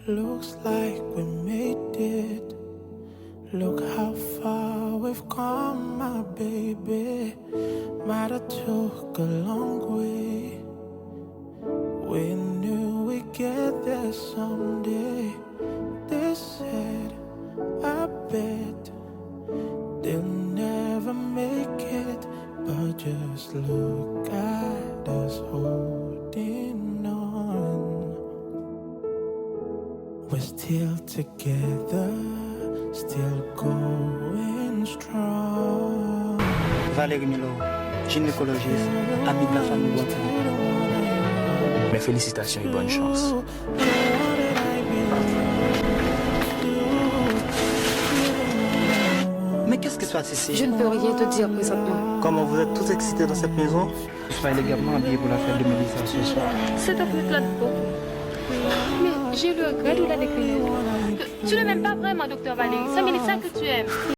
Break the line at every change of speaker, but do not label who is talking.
Looks like we made it. Look how far we've come, my baby. Might have took a long way. We knew we'd get there someday. They said, I bet they'll never make it. But just look at us holding on. We're still together, still going strong.
Valérie Milo, gynécologiste, amie de la famille Boitin.
Mes félicitations et bonne chance.
Mais qu'est-ce qui se passe ici?
Je ne peux rien te dire présentement.
Comment vous êtes tous excités dans cette maison? Je serai élégamment habillé pour la fête de Mélissa ce soir.
C'est un peu de peau. Mais j'ai le regret de la décrire.
Tu ne m'aimes pas vraiment, docteur Valérie. C'est Mélissa que tu aimes.